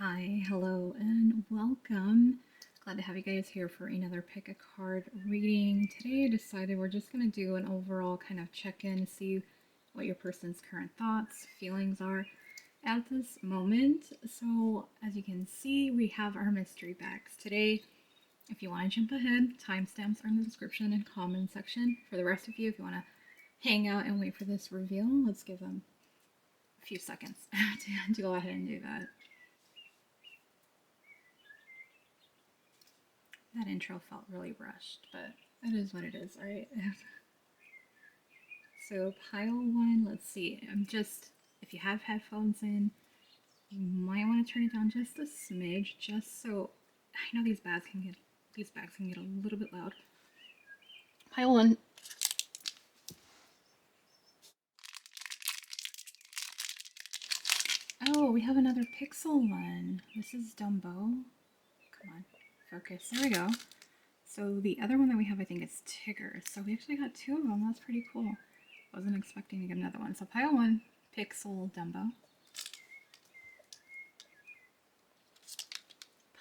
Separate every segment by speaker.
Speaker 1: Hi, hello, and welcome. Glad to have you guys here for another pick a card reading. Today I decided we're just going to do an overall kind of check-in, see what your person's current thoughts, feelings are at this moment. So as you can see, we have our mystery bags. Today, if you want to jump ahead, timestamps are in the description and comment section. For the rest of you, if you want to hang out and wait for this reveal, let's give them a few seconds to go ahead and do that. That intro felt really rushed, but it is what it is, right? So pile one, let's see. If you have headphones in, you might want to turn it down just a smidge, just so I know these bags can get a little bit loud. Pile one. Oh, we have another pixel one. This is Dumbo. Come on, focus. There we go. So the other one that we have, I think, is Tigger. So we actually got two of them. That's pretty cool. Wasn't expecting to get another one. So pile one, Pixel Dumbo.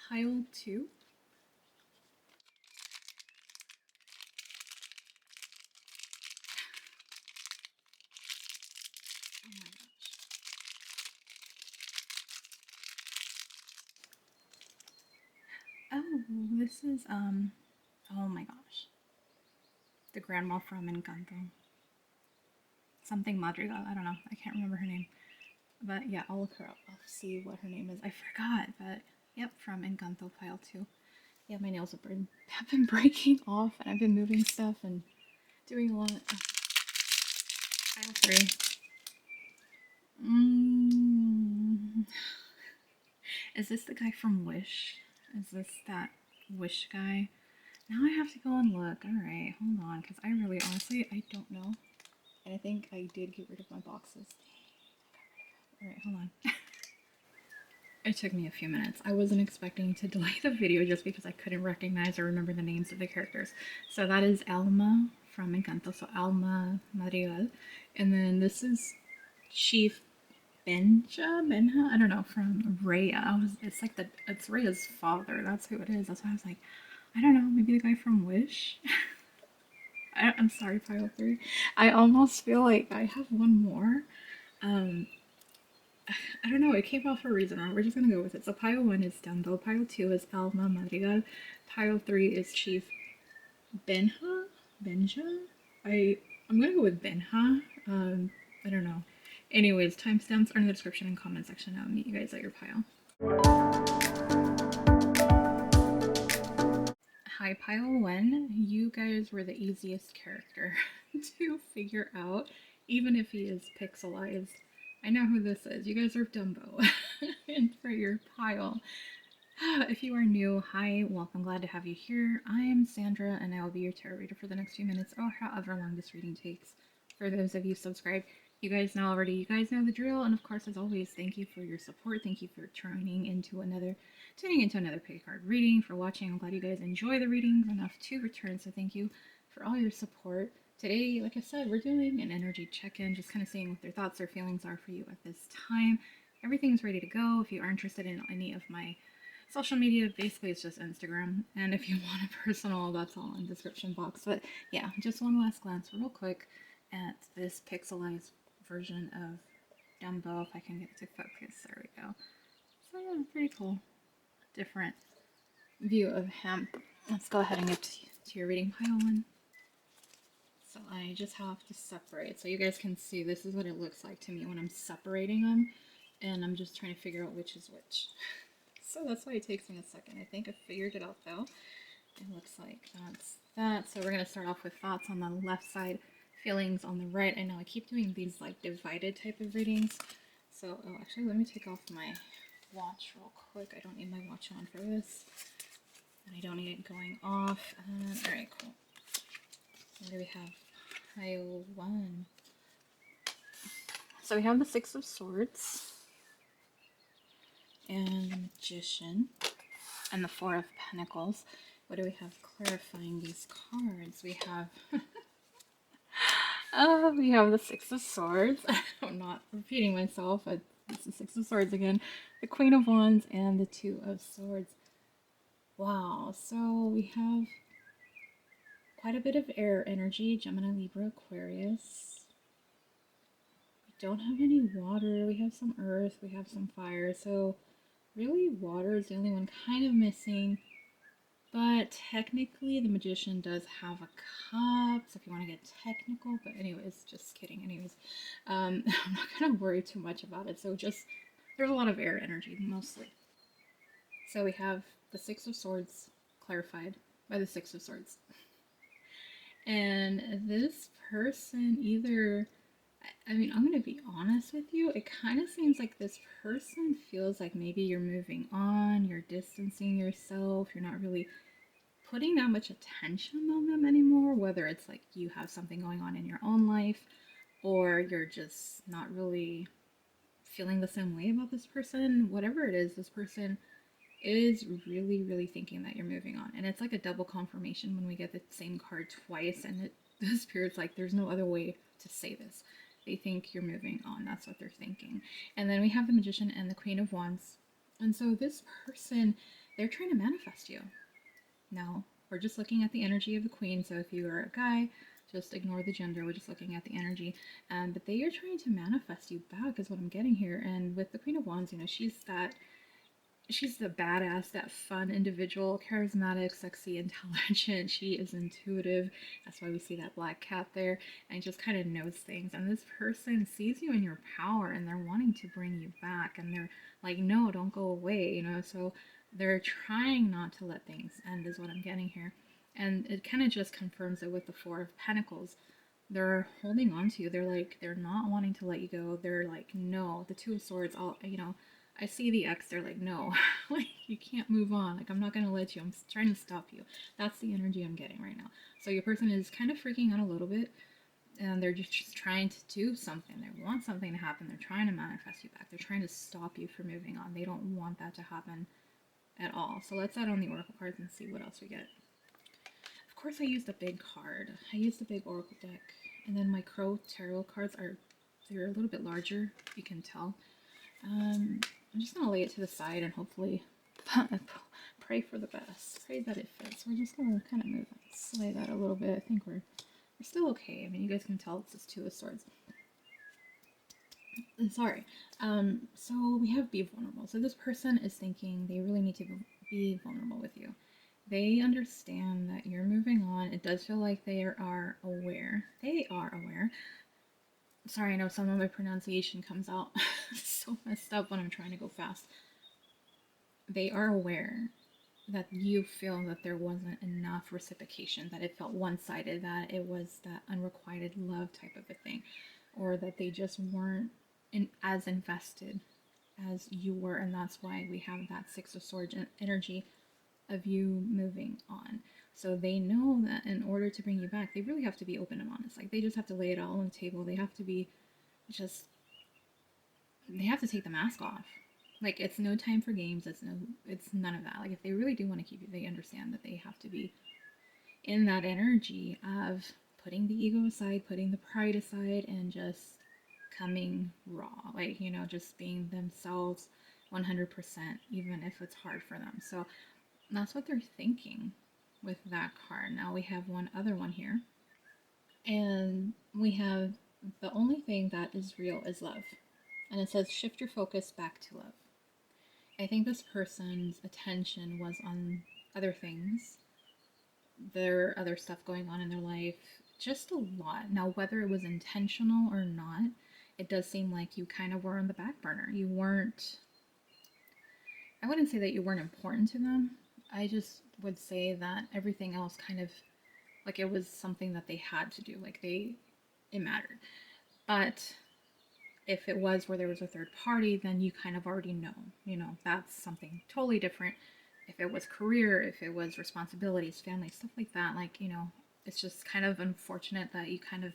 Speaker 1: Pile two. Oh my gosh. Oh, this is oh my gosh. The grandma from Encanto. Something Madrigal. I don't know. I can't remember her name. But yeah, I'll look her up. I'll see what her name is. I forgot, but yep, from Encanto Pile 2. Yeah, my nails have been breaking off, and I've been moving stuff and doing a lot. Pile 3. Is this the guy from Wish? Is this that Wish guy? Now I have to go and look. Alright, hold on, because I really honestly, I don't know. And I think I did get rid of my boxes. Alright, hold on. It took me a few minutes. I wasn't expecting to delay the video just because I couldn't recognize or remember the names of the characters. So that is Alma from Encanto, so Alma Madrigal. And then this is Chief Benja, I don't know, from Rhea. It's Rhea's father. That's who it is. That's why I was like, I don't know, maybe the guy from Wish. I'm sorry, Pile 3. I almost feel like I have one more. I don't know, it came out for a reason. We're just gonna go with it. So Pile 1 is Dumbo, Pile 2 is Alma Madrigal, Pile 3 is Chief Benja? I'm gonna go with Benja. I don't know. Anyways, timestamps are in the description and comment section. I'll meet you guys at your pile. Hi, Pile 1. You guys were the easiest character to figure out, even if he is pixelized. I know who this is. You guys are Dumbo. And for your pile, if you are new, hi, welcome, glad to have you here. I am Sandra, and I will be your tarot reader for the next few minutes, or however long this reading takes. For those of you subscribed, you guys know already, you guys know the drill, and of course, as always, thank you for your support. Thank you for tuning into another pick card reading, for watching. I'm glad you guys enjoy the readings enough to return, so thank you for all your support. Today, like I said, we're doing an energy check-in, just kind of seeing what their thoughts or feelings are for you at this time. Everything's ready to go. If you are interested in any of my social media, basically it's just Instagram, and if you want a personal, that's all in the description box. But yeah, just one last glance real quick at this pixelized version of Dumbo, if I can get it to focus. There we go. So yeah, pretty cool. Different view of him. Let's go ahead and get to your reading, Pile 1. So I just have to separate. So you guys can see this is what it looks like to me when I'm separating them. And I'm just trying to figure out which is which. So that's why it takes me a second. I think I figured it out though. It looks like that's that. So we're going to start off with thoughts on the left side, feelings on the right. I know I keep doing these like divided type of readings. So, oh, actually, let me take off my watch real quick. I don't need my watch on for this. And I don't need it going off. Alright, cool. What do we have? Pile 1. So we have the Six of Swords. And the Magician. And the Four of Pentacles. What do we have clarifying these cards? We have we have the Six of Swords. I'm not repeating myself. It's the Six of Swords again, the Queen of Wands, and the Two of Swords. Wow, so we have quite a bit of air energy, Gemini, Libra, Aquarius. We don't have any water, we have some earth, we have some fire, so really water is the only one kind of missing. But technically, the Magician does have a cup, so if you want to get technical, but anyways, just kidding. Anyways, I'm not gonna worry too much about it. So just there's a lot of air energy mostly. So we have the Six of Swords clarified by the Six of Swords, and this person either. I mean, I'm gonna be honest with you. It kind of seems like this person feels like maybe you're moving on, you're distancing yourself, you're not really putting that much attention on them anymore, whether it's like you have something going on in your own life or you're just not really feeling the same way about this person, whatever it is, this person is really, really thinking that you're moving on. And it's like a double confirmation when we get the same card twice, and the spirit's like, there's no other way to say this. They think you're moving on. That's what they're thinking. And then we have the Magician and the Queen of Wands. And so this person, they're trying to manifest you. No, we're just looking at the energy of the queen. So if you are a guy, just ignore the gender. We're just looking at the energy. But they are trying to manifest you back, is what I'm getting here. And with the Queen of Wands, she's the badass, that fun individual, charismatic, sexy, intelligent. She is intuitive. That's why we see that black cat there, and just kind of knows things. And this person sees you in your power, and they're wanting to bring you back. And they're like, no, don't go away, So they're trying not to let things end, is what I'm getting here. And it kind of just confirms it with the Four of Pentacles. They're holding on to you. They're not wanting to let you go. They're like, no. The Two of Swords, I see the X, they're like, no, like, you can't move on. Like, I'm not going to let you. I'm trying to stop you. That's the energy I'm getting right now. So your person is kind of freaking out a little bit, and they're just trying to do something. They want something to happen. They're trying to manifest you back. They're trying to stop you from moving on. They don't want that to happen at all. So let's add on the Oracle cards and see what else we get. Of course, I used a big card. I used a big Oracle deck. And then my Crow Tarot cards they're a little bit larger, you can tell. I'm just going to lay it to the side and hopefully pray for the best. Pray that it fits. We're just going to kind of move and slay that a little bit. I think we're still okay. I mean, you guys can tell it's this Two of Swords. Sorry. So we have be vulnerable. So this person is thinking they really need to be vulnerable with you. They understand that you're moving on. It does feel like they are aware. They are aware. Sorry, I know some of my pronunciation comes out so messed up when I'm trying to go fast. They are aware that you feel that there wasn't enough reciprocation, that it felt one-sided, that it was that unrequited love type of a thing, or that they just weren't as invested as you were, and that's why we have that Six of Swords energy of you moving on. So they know that in order to bring you back, they really have to be open and honest. Like, they just have to lay it all on the table. They have to be they have to take the mask off. Like, it's no time for games. It's none of that. Like, if they really do want to keep you, they understand that they have to be in that energy of putting the ego aside, putting the pride aside, and just coming raw. Like, just being themselves 100%, even if it's hard for them. So that's what they're thinking with that card. Now we have one other one here. And we have the only thing that is real is love. And it says shift your focus back to love. I think this person's attention was on other things. There are other stuff going on in their life. Just a lot. Now, whether it was intentional or not, it does seem like you kind of were on the back burner. You weren't, I wouldn't say that you weren't important to them. I just would say that everything else kind of, like, it was something that they had to do. Like, it mattered. But if it was where there was a third party, then you kind of already know. That's something totally different. If it was career, if it was responsibilities, family, stuff like that, it's just kind of unfortunate that you kind of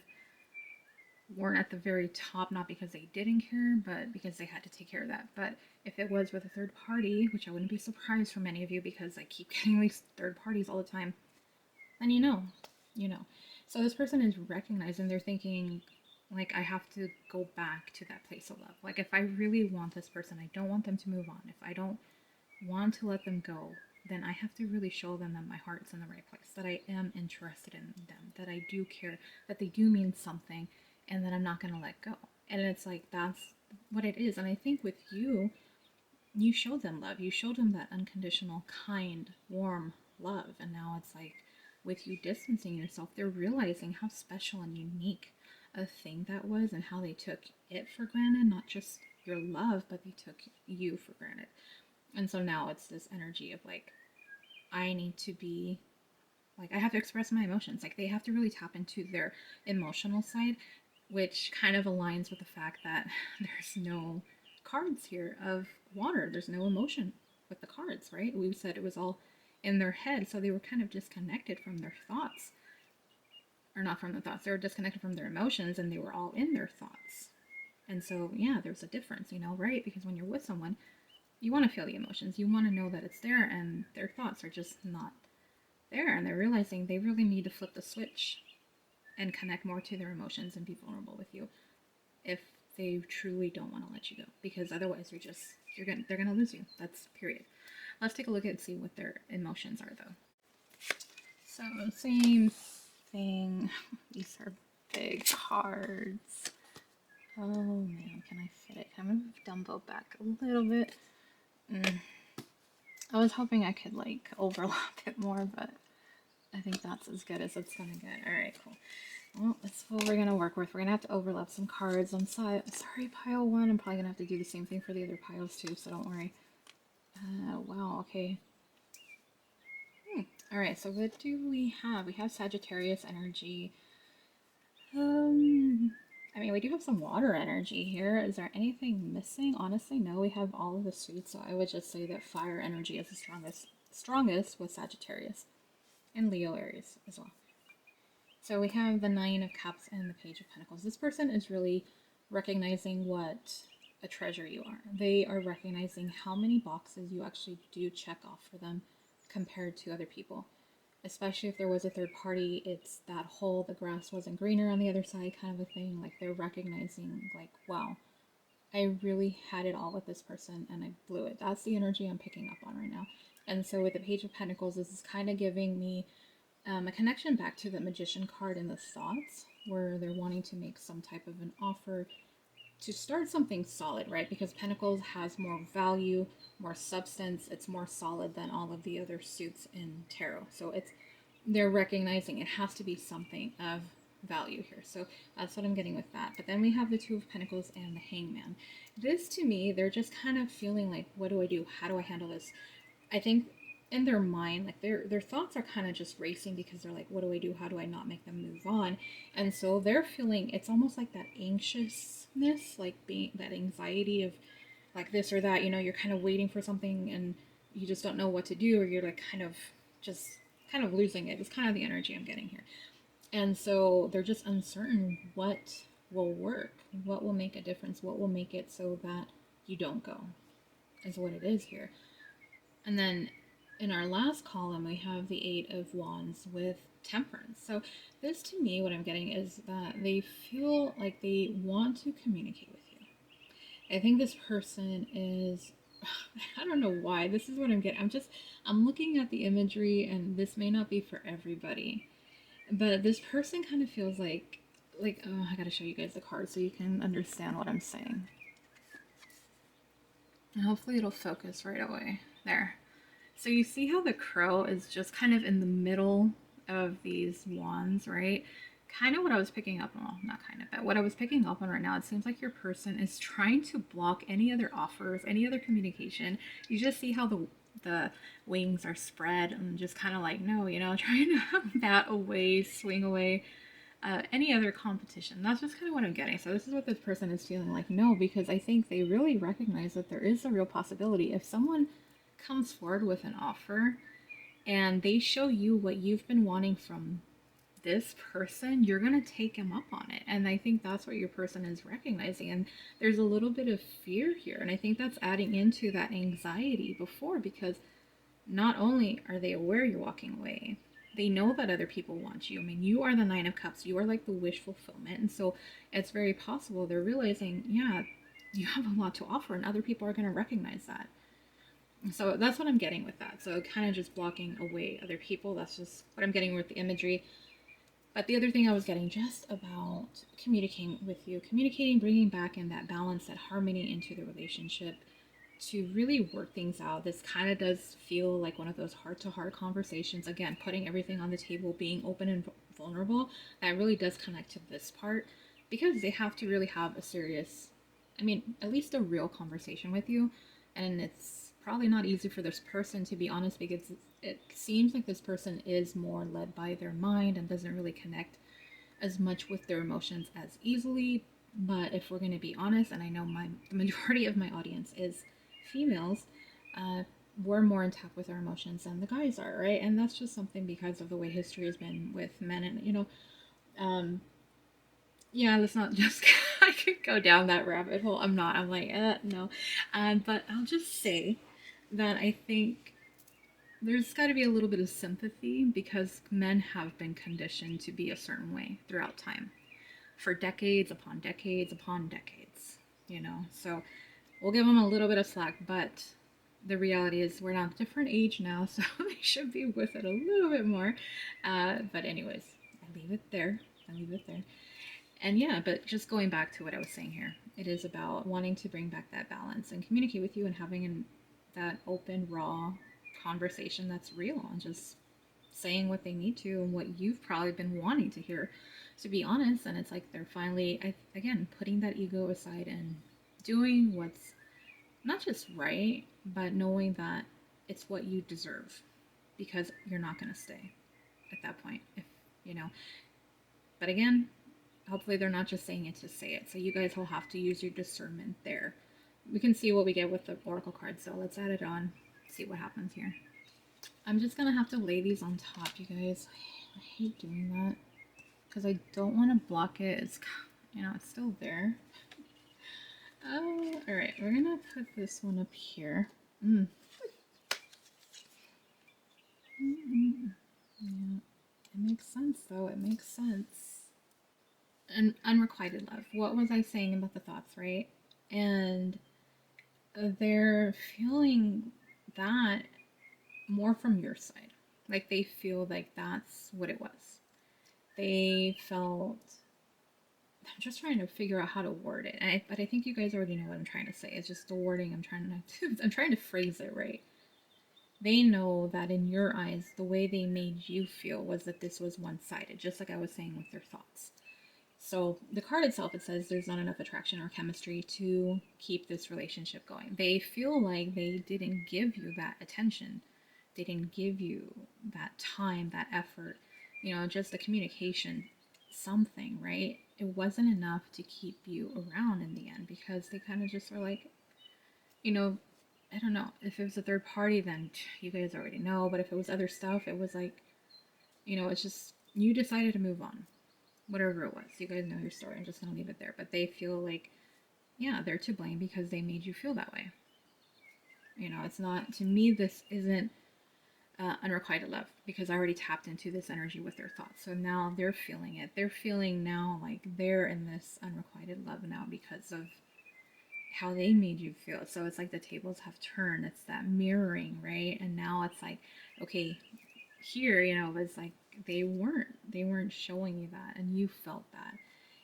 Speaker 1: weren't at the very top, not because they didn't care, but because they had to take care of that. But if it was with a third party, which I wouldn't be surprised for many of you because I keep getting these third parties all the time, then you know. So this person is recognizing, they're thinking, like I have to go back to that place of love. Like if I really want this person, I don't want them to move on. If I don't want to let them go, then I have to really show them that my heart's in the right place, that I am interested in them, that I do care, that they do mean something, and that I'm not going to let go. And it's like that's what it is. And I think with you, you showed them love. You showed them that unconditional, kind, warm love. And now it's like with you distancing yourself, they're realizing how special and unique a thing that was and how they took it for granted, not just your love, but they took you for granted. And so now it's this energy of like, I need to be like, I have to express my emotions. Like, they have to really tap into their emotional side, which kind of aligns with the fact that there's no cards here of water. There's no emotion with the cards, right? We said it was all in their head, so they were kind of disconnected from their thoughts. Or not from the thoughts, they were disconnected from their emotions and they were all in their thoughts. And so, yeah, there's a difference, right? Because when you're with someone, you want to feel the emotions. You want to know that it's there, and their thoughts are just not there. And they're realizing they really need to flip the switch and connect more to their emotions and be vulnerable with you if they truly don't want to let you go. Because otherwise, they're gonna lose you. That's period. Let's take a look and see what their emotions are, though. So same thing. These are big cards. Oh man, can I fit it? Can I move Dumbo back a little bit? I was hoping I could like overlap it more, but I think that's as good as it's gonna get. Alright, cool. Well, that's what we're gonna work with. We're gonna have to overlap some cards. I'm sorry, pile one. I'm probably gonna have to do the same thing for the other piles too, so don't worry. Wow, okay. Alright, so what do we have? We have Sagittarius energy. I mean, we do have some water energy here. Is there anything missing? Honestly, no. We have all of the suits, so I would just say that fire energy is the strongest with Sagittarius and Leo Aries as well. So we have the Nine of Cups and the Page of Pentacles. This person is really recognizing what a treasure you are. They are recognizing how many boxes you actually do check off for them compared to other people. Especially if there was a third party, it's that whole the grass wasn't greener on the other side kind of a thing. Like they're recognizing like, wow, I really had it all with this person and I blew it. That's the energy I'm picking up on right now. And so with the Page of Pentacles, this is kind of giving me a connection back to the Magician card in the thoughts, where they're wanting to make some type of an offer to start something solid, right? Because Pentacles has more value, more substance. It's more solid than all of the other suits in tarot. So they're recognizing it has to be something of value here. So that's what I'm getting with that. But then we have the Two of Pentacles and the Hangman. This to me, they're just kind of feeling like, what do I do? How do I handle this? I think in their mind, like their thoughts are kind of just racing because they're like, what do I do? How do I not make them move on? And so they're feeling, it's almost like that anxiousness, like being that anxiety of like this or that, you're kind of waiting for something and you just don't know what to do, or you're like kind of losing it. It's kind of the energy I'm getting here. And so they're just uncertain what will work, what will make a difference, what will make it so that you don't go, is what it is here. And then in our last column, we have the Eight of Wands with Temperance. So this to me, what I'm getting is that they feel like they want to communicate with you. I think this person is, I don't know why, this is what I'm getting. I'm looking at the imagery, and this may not be for everybody, but this person kind of feels like, oh, I gotta show you guys the card so you can understand what I'm saying. And hopefully it'll focus right away. There. So you see how the crow is just kind of in the middle of these wands, right? Kind of what I was picking up on, well, not kind of, but what I was picking up on right now, it seems like your person is trying to block any other offers, any other communication. You just see how the wings are spread and just kind of like, no, trying to bat away, swing away any other competition. That's just kind of what I'm getting. So this is what this person is feeling like, no, because I think they really recognize that there is a real possibility. If someone comes forward with an offer and they show you what you've been wanting from this person, you're going to take them up on it. And I think that's what your person is recognizing. And there's a little bit of fear here. And I think that's adding into that anxiety before, because not only are they aware you're walking away, they know that other people want you. I mean, you are the Nine of Cups. You are like the wish fulfillment. And so it's very possible they're realizing, yeah, you have a lot to offer and other people are going to recognize that. So that's what I'm getting with that. So kind of just blocking away other people. That's just what I'm getting with the imagery. But the other thing I was getting just about communicating with you, communicating, bringing back in that balance, that harmony into the relationship to really work things out. This kind of does feel like one of those heart to heart conversations. Again, putting everything on the table, being open and vulnerable. That really does connect to this part because they have to really have a serious, I mean, at least a real conversation with you. And it's probably not easy for this person, to be honest, because it seems like this person is more led by their mind and doesn't really connect as much with their emotions as easily. But if we're going to be honest, and I know the majority of my audience is females, we're more in touch with our emotions than the guys are, right? And that's just something because of the way history has been with men. And um, yeah, let's not just I could go down that rabbit hole. I'm not. I'm like, no. But I'll just say that I think there's got to be a little bit of sympathy because men have been conditioned to be a certain way throughout time for decades upon decades upon decades, So we'll give them a little bit of slack, but the reality is we're in a different age now, so they should be with it a little bit more. But anyways, I leave it there. I leave it there. And yeah, but just going back to what I was saying here, it is about wanting to bring back that balance and communicate with you and having that open, raw conversation that's real and just saying what they need to and what you've probably been wanting to hear, to be honest. And it's like they're finally, again, putting that ego aside and doing what's not just right, but knowing that it's what you deserve because you're not going to stay at that point. If, you know, but again, hopefully they're not just saying it to say it. So you guys will have to use your discernment there. We can see what we get with the oracle cards. So let's add it on, see what happens here. I'm just going to have to lay these on top, you guys. I hate doing that because I don't want to block it. It's, it's still there. Oh, all right. We're going to put this one up here. Yeah, it makes sense, though. It makes sense. And unrequited love. What was I saying about the thoughts, right? And they're feeling that more from your side. Like they feel like that's what it was. They felt. I'm just trying to figure out how to word it, but I think you guys already know what I'm trying to say. It's just the wording. I'm trying to phrase it right. They know that in your eyes, the way they made you feel was that this was one-sided, just like I was saying with their thoughts. So the card itself, it says there's not enough attraction or chemistry to keep this relationship going. They feel like they didn't give you that attention. They didn't give you that time, that effort, just the communication, something, right? It wasn't enough to keep you around in the end because they kind of just were like, I don't know. If it was a third party, then you guys already know. But if it was other stuff, it was like, it's just, you decided to move on. Whatever it was. You guys know your story. I'm just going to leave it there. But they feel like, yeah, they're to blame because they made you feel that way. It's not, to me, this isn't unrequited love because I already tapped into this energy with their thoughts. So now they're feeling it. They're feeling now like they're in this unrequited love now because of how they made you feel. So it's like the tables have turned. It's that mirroring, right? And now it's like, okay, here, it's like they weren't showing you that and you felt that.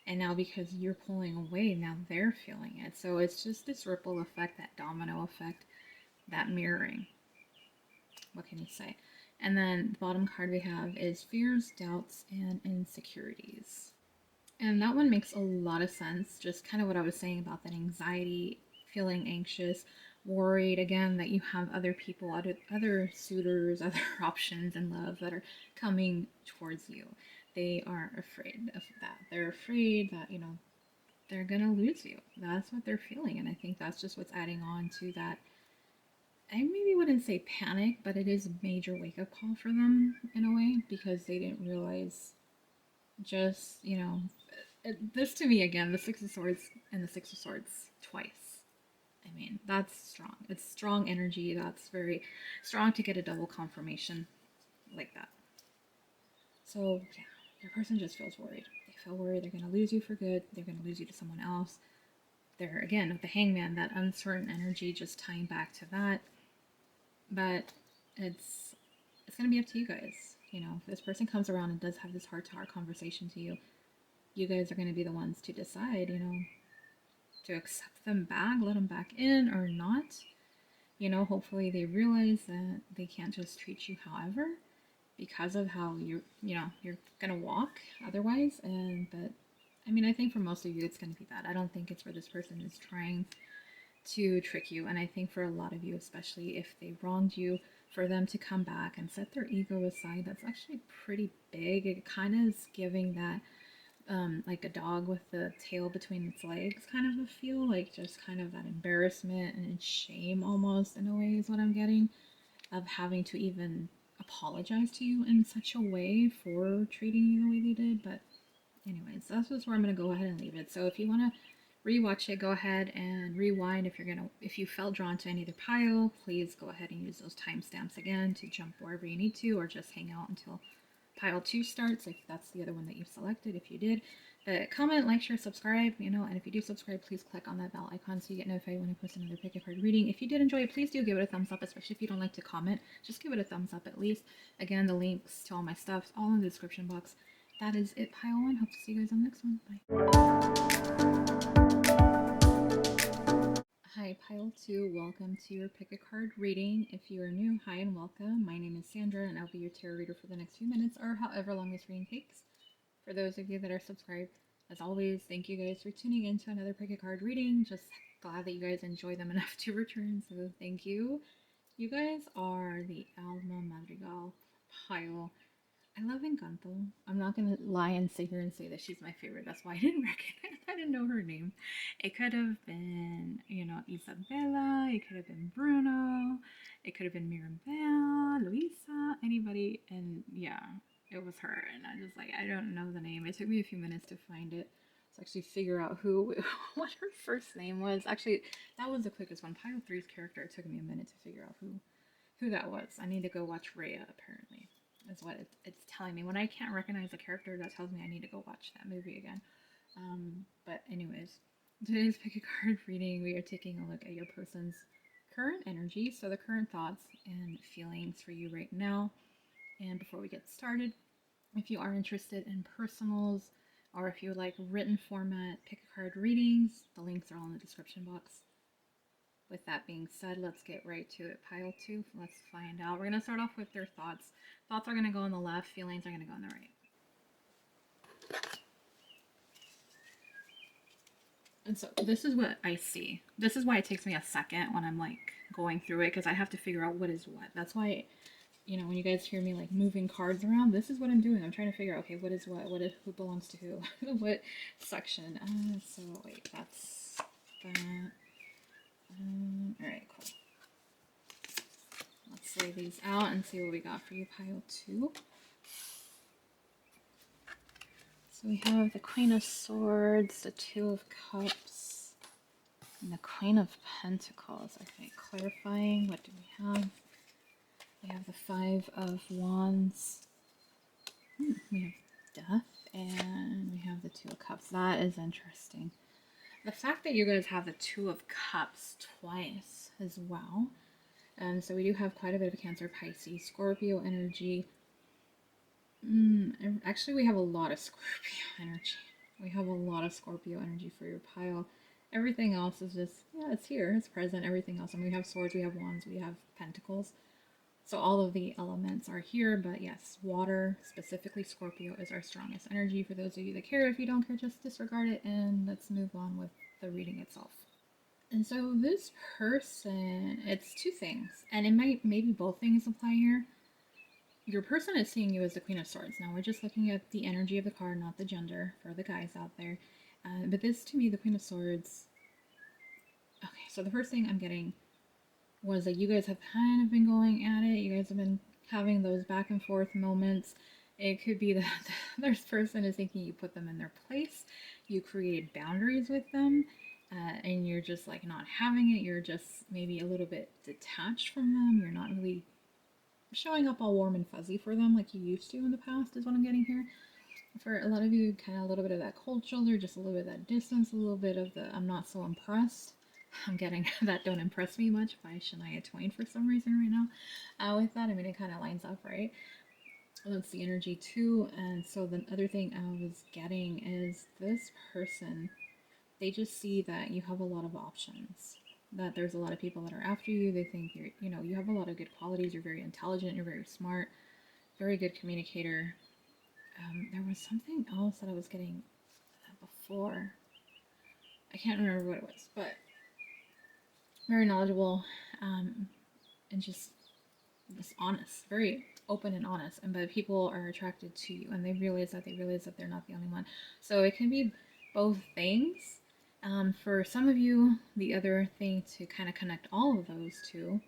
Speaker 1: And now because you're pulling away, now they're feeling it. So it's just this ripple effect, that domino effect, that mirroring. What can you say? And then the bottom card we have is fears, doubts, and insecurities. And that one makes a lot of sense. Just kind of what I was saying about that anxiety, feeling anxious, worried again that you have other people, other suitors, other options in love that are coming towards you. They are afraid of that. They're afraid that, they're going to lose you. That's what they're feeling. And I think that's just what's adding on to that. I maybe wouldn't say panic, but it is a major wake up call for them in a way because they didn't realize just, this to me again, the Six of Swords and the Six of Swords twice. I mean, that's strong. It's strong energy. That's very strong to get a double confirmation like that. So, yeah, your person just feels worried. They feel worried they're going to lose you for good, they're going to lose you to someone else. They're, again, with the hangman, that uncertain energy, just tying back to that. But it's going to be up to you guys. You know, if this person comes around and does have this heart to heart conversation to you, you guys are going to be the ones to decide, you know, to accept them back, let them back in or not. You know, hopefully they realize that they can't just treat you however because of how you're going to walk otherwise. And, but I mean, I think for most of you, it's going to be that. I don't think it's where this person is trying to trick you. And I think for a lot of you, especially if they wronged you, for them to come back and set their ego aside, that's actually pretty big. It kind of is giving that like a dog with the tail between its legs kind of a feel, like just kind of that embarrassment and shame almost in a way is what I'm getting, of having to even apologize to you in such a way for treating you the way they did. But anyways, that's just where I'm gonna go ahead and leave it. So if you wanna rewatch it, go ahead and rewind. If you felt drawn to any other pile, please go ahead and use those timestamps again to jump wherever you need to, or just hang out until pile 2 starts if that's the other one that you've selected, if you did. But comment, like, share, subscribe, you know, and if you do subscribe, please click on that bell icon so you get notified when I post another pick a card reading. If you did enjoy it, please do give it a thumbs up, especially if you don't like to comment. Just give it a thumbs up at least. Again, the links to all my stuff all in the description box. That is it, pile 1. Hope to see you guys on the next one. Bye. Hi, pile 2. Welcome to your pick a card reading. If you are new, hi and welcome. My name is Sandra, and I'll be your tarot reader for the next few minutes or however long this reading takes. For those of you that are subscribed, as always, thank you guys for tuning in to another pick a card reading. Just glad that you guys enjoy them enough to return, so thank you. You guys are the Alma Madrigal pile. I love Encanto. I'm not gonna lie and sit here and say that she's my favorite. That's why I didn't recognize. I didn't know her name. It could have been, you know, Isabella. It could have been Bruno. It could have been Mirabelle, Luisa, anybody. And yeah, it was her. And I just like I don't know the name. It took me a few minutes to find it to actually figure out who what her first name was. Actually, that was the quickest one. Pile Three's character. It took me a minute to figure out who that was. I need to go watch Rhea apparently. Is what it's telling me. When I can't recognize a character, that tells me I need to go watch that movie again. But anyways, today's pick a card reading, we are taking a look at your person's current energy, so the current thoughts and feelings for you right now. And before we get started, if you are interested in personals or if you would like written format pick a card readings, the links are all in the description box. With that being said, let's get right to it. Pile 2, let's find out. We're going to start off with their thoughts. Thoughts are going to go on the left, feelings are going to go on the right. And so this is what I see. This is why it takes me a second when I'm like going through it, because I have to figure out what is what. That's why, you know, when you guys hear me like moving cards around, this is what I'm doing. I'm trying to figure out, okay, what is what is, who belongs to who, what section. So wait, that's that. Alright, cool. Let's lay these out and see what we got for you, pile 2. So we have the Queen of Swords, the Two of Cups, and the Queen of Pentacles. Okay, clarifying, what do we have? We have the Five of Wands. We have Death, and we have the Two of Cups. That is interesting. The fact that you guys have the Two of Cups twice as well. So we do have quite a bit of Cancer, Pisces, Scorpio energy. Actually, we have a lot of Scorpio energy. We have a lot of Scorpio energy for your pile. Everything else is just, yeah, it's here, it's present, everything else. I mean, we have swords, we have wands, we have pentacles. So all of the elements are here, but yes, water, specifically Scorpio, is our strongest energy. For those of you that care, if you don't care, just disregard it, and let's move on with the reading itself. And so this person, it's two things, and it might, maybe both things apply here. Your person is seeing you as the Queen of Swords. Now, we're just looking at the energy of the card, not the gender, for the guys out there. But this, to me, the Queen of Swords... Okay, so the first thing I'm getting was that you guys have kind of been going at it. You guys have been having those back and forth moments. It could be that the other person is thinking you put them in their place. You created boundaries with them. And you're just like not having it. You're just maybe a little bit detached from them. You're not really showing up all warm and fuzzy for them like you used to in the past, is what I'm getting here. For a lot of you, kind of a little bit of that cold shoulder, just a little bit of that distance, a little bit of the I'm not so impressed. I'm getting that don't impress me much by Shania Twain for some reason right now. With that, I mean, it kind of lines up, right? That's the energy too. And so the other thing I was getting is this person, they just see that you have a lot of options. That there's a lot of people that are after you. They think you're, you have a lot of good qualities. You're very intelligent. You're very smart. Very good communicator. There was something else that I was getting before. I can't remember what it was, but very knowledgeable, and just honest, very open and honest. And but people are attracted to you, and they realize that they're not the only one. So it can be both things. For some of you, the other thing to kind of connect all of those two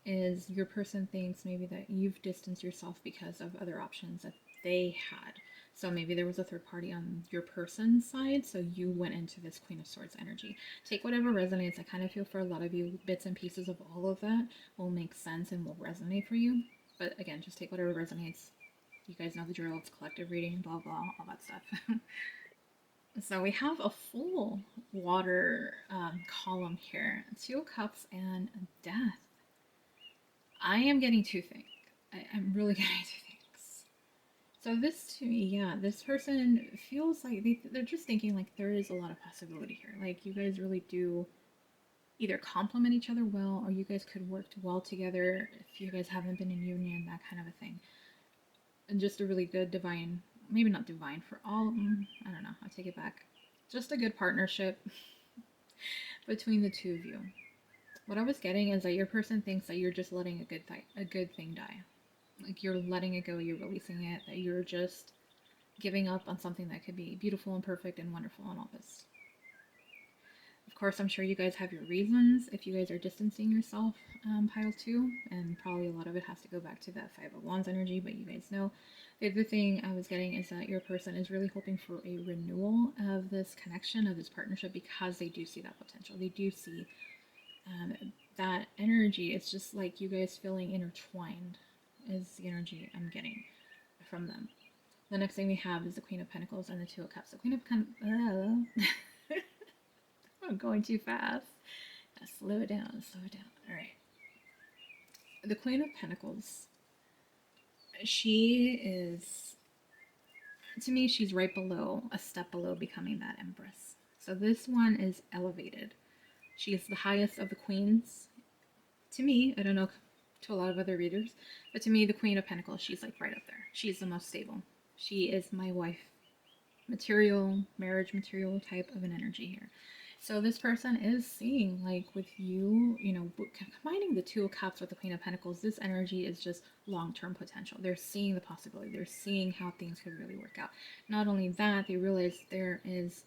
Speaker 1: is your person thinks maybe that you've distanced yourself because of other options that they had. So maybe there was a third party on your person's side, so you went into this Queen of Swords energy. Take whatever resonates. I kind of feel for a lot of you, bits and pieces of all of that will make sense and will resonate for you. But again, just take whatever resonates. You guys know the drill. It's collective reading, blah, blah, all that stuff. So we have a full water column here. Two of Cups and Death. I am getting two things. I'm really getting two things. So this to me, yeah, this person feels like they're just thinking like there is a lot of possibility here. Like you guys really do either complement each other well, or you guys could work well together if you guys haven't been in union, that kind of a thing. And just a really good divine, maybe not divine for all, I don't know, I'll take it back. Just a good partnership between the two of you. What I was getting is that your person thinks that you're just letting a good thing die. Like you're letting it go, you're releasing it, that you're just giving up on something that could be beautiful and perfect and wonderful and all this. Of course, I'm sure you guys have your reasons if you guys are distancing yourself, pile 2, and probably a lot of it has to go back to that 5 of Wands energy, but you guys know. The other thing I was getting is that your person is really hoping for a renewal of this connection, of this partnership, because they do see that potential. They do see that energy. It's just like you guys feeling intertwined is the energy I'm getting from them. The next thing we have is the Queen of Pentacles and the Two of Cups. The Queen of Pentacles. I'm going too fast. Slow it down, slow it down. All right. The Queen of Pentacles. She is, to me, she's right below, a step below becoming that Empress. So this one is elevated. She is the highest of the queens. To me, I don't know to a lot of other readers, but to me, the Queen of Pentacles, she's like right up there. She's the most stable. She is my wife material, marriage material type of an energy here. So this person is seeing, like with you, combining the Two of Cups with the Queen of Pentacles, this energy is just long-term potential. They're seeing the possibility. They're seeing how things could really work out. Not only that, they realize there is,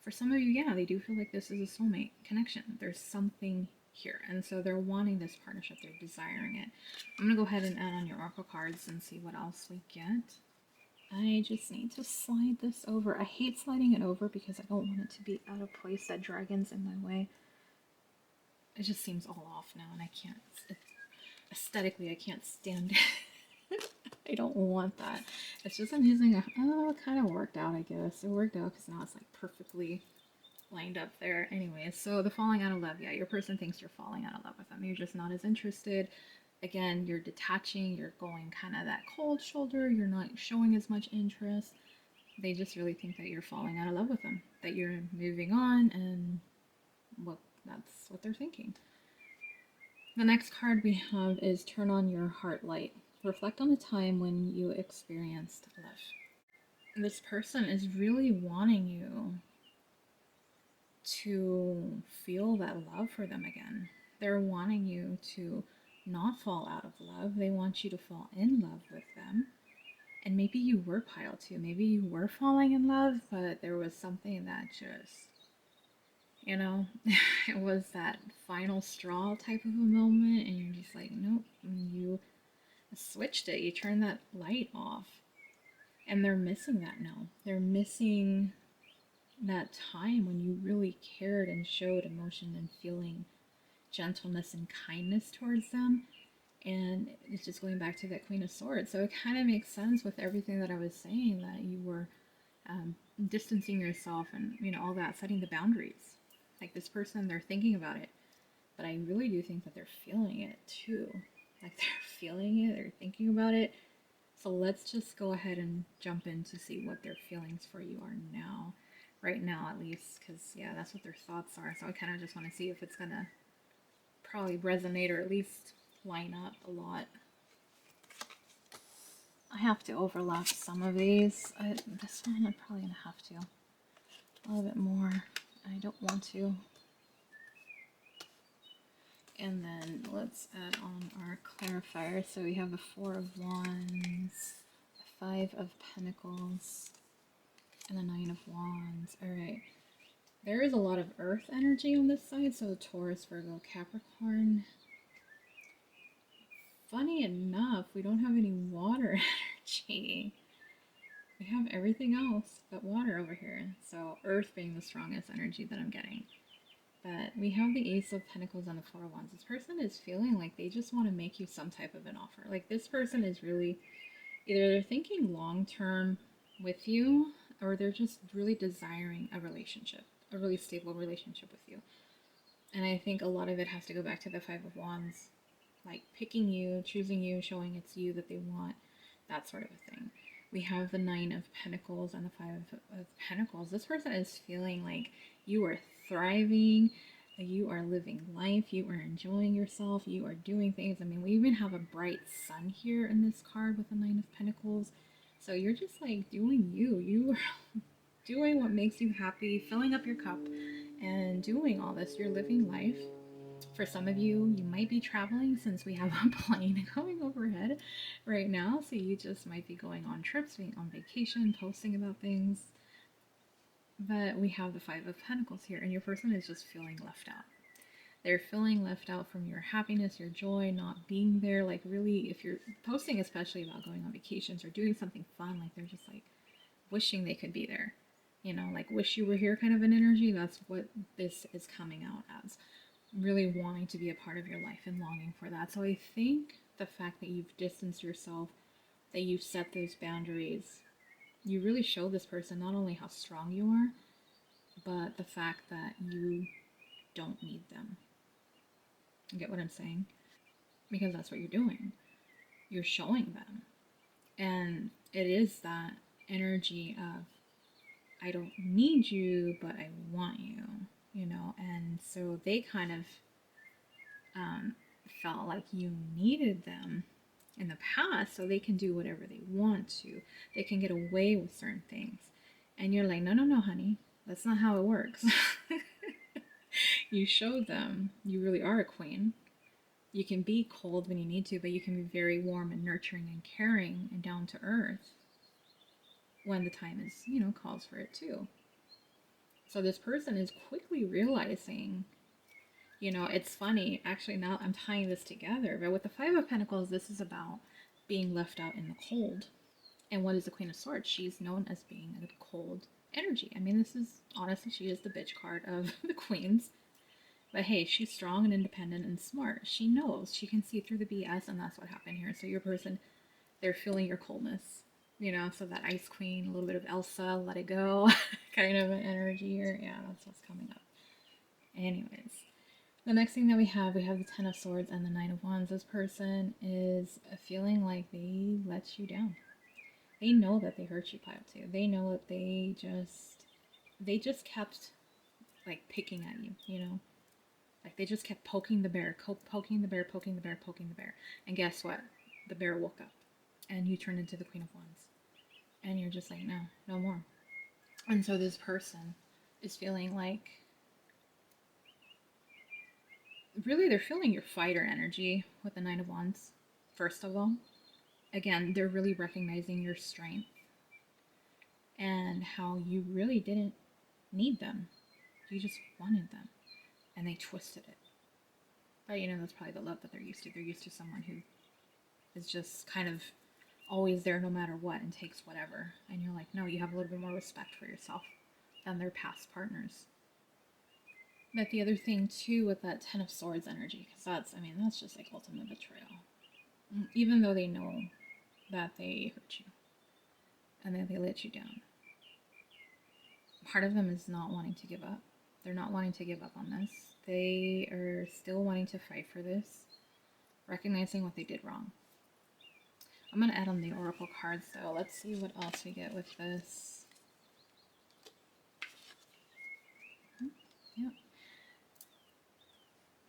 Speaker 1: for some of you, yeah, they do feel like this is a soulmate connection. There's something here. And so they're wanting this partnership. They're desiring it. I'm going to go ahead and add on your oracle cards and see what else we get. I just need to slide this over. I hate sliding it over because I don't want it to be out of place. That dragon's in my way. It just seems all off now, and I can't. Aesthetically, I can't stand it. I don't want that. It's just I'm using a. Oh, it kind of worked out, I guess. It worked out because now it's like perfectly lined up there. Anyways, so the falling out of love. Yeah, your person thinks you're falling out of love with them. You're just not as interested. Again, you're detaching, you're going kind of that cold shoulder, you're not showing as much interest. They just really think that you're falling out of love with them, that you're moving on, and that's what they're thinking. The next card we have is Turn on Your Heart Light. Reflect on the time when you experienced love. This person is really wanting you to feel that love for them again. They're wanting you to not fall out of love. They want you to fall in love with them. And maybe you were pile 2. Maybe you were falling in love, but there was something that just, it was that final straw type of a moment, and you're just like, nope, and you switched it. You turned that light off. And they're missing that now. They're missing that time when you really cared and showed emotion and feeling gentleness and kindness towards them. And it's just going back to that Queen of Swords. So it kind of makes sense with everything that I was saying, that you were distancing yourself and, all that, setting the boundaries. Like this person, they're thinking about it, but I really do think that they're feeling it too. Like they're feeling it, they're thinking about it. So let's just go ahead and jump in to see what their feelings for you are now. Right now, at least, because yeah, that's what their thoughts are. So I kind of just want to see if it's gonna probably resonate or at least line up a lot. I have to overlap some of these. This one I'm probably gonna have to a little bit more. I don't want to. And then let's add on our clarifier. So we have the Four of Wands, the Five of Pentacles, and the Nine of Wands. All right. There is a lot of earth energy on this side, so Taurus, Virgo, Capricorn. Funny enough, we don't have any water energy. We have everything else but water over here. So earth being the strongest energy that I'm getting. But we have the Ace of Pentacles and the Four of Wands. This person is feeling like they just want to make you some type of an offer. Like this person is really, either they're thinking long term with you, or they're just really desiring a relationship, a really stable relationship with you. And I think a lot of it has to go back to the Five of Wands, like picking you, choosing you, showing it's you that they want, that sort of a thing. We have the Nine of Pentacles and the Five of Pentacles. This person is feeling like you are thriving, you are living life, you are enjoying yourself, you are doing things. I mean, we even have a bright sun here in this card with the Nine of Pentacles. So you're just like doing you. You are doing what makes you happy, filling up your cup, and doing all this. You're living life. For some of you, you might be traveling since we have a plane going overhead right now. So you just might be going on trips, being on vacation, posting about things. But we have the Five of Pentacles here, and your person is just feeling left out. They're feeling left out from your happiness, your joy, not being there. Like, really, if you're posting, especially about going on vacations or doing something fun, like they're just like wishing they could be there. Like wish you were here kind of an energy. That's what this is coming out as. Really wanting to be a part of your life and longing for that. So I think the fact that you've distanced yourself, that you've set those boundaries, you really show this person not only how strong you are, but the fact that you don't need them. You get what I'm saying? Because that's what you're doing. You're showing them. And it is that energy of, I don't need you, but I want you. And so they kind of felt like you needed them in the past so they can do whatever they want to. They can get away with certain things. And you're like, no, no, no, honey. That's not how it works. You showed them you really are a queen. You can be cold when you need to, but you can be very warm and nurturing and caring and down to earth when the time is, calls for it too. So this person is quickly realizing, it's funny. Actually, now I'm tying this together. But with the Five of Pentacles, this is about being left out in the cold. And what is the Queen of Swords? She's known as being a cold energy. I mean, this is, honestly, she is the bitch card of the queens. But hey, she's strong and independent and smart. She knows. She can see through the BS, and that's what happened here. So your person, they're feeling your coldness. So that Ice Queen, a little bit of Elsa, let it go kind of an energy here. Yeah, that's what's coming up. Anyways, the next thing that we have the Ten of Swords and the Nine of Wands. This person is feeling like they let you down. They know that they hurt you, pile too. They know that they just kept like picking at you. Like they just kept poking the bear, poking the bear, poking the bear, poking the bear. And guess what? The bear woke up and you turned into the Queen of Wands. And you're just like, no, no more. And so this person is feeling like, really, they're feeling your fighter energy with the Nine of Wands, first of all. Again, they're really recognizing your strength and how you really didn't need them. You just wanted them. And they twisted it. But that's probably the love that they're used to. They're used to someone who is just kind of always there no matter what and takes whatever. And you're like, no, you have a little bit more respect for yourself than their past partners. But the other thing too with that Ten of Swords energy, because that's just like ultimate betrayal. even though they know that they hurt you and that they let you down. Part of them is not wanting to give up. They're not wanting to give up on this. They are still wanting to fight for this, recognizing what they did wrong. I'm going to add on the Oracle cards though. Let's see what else we get with this. Yeah.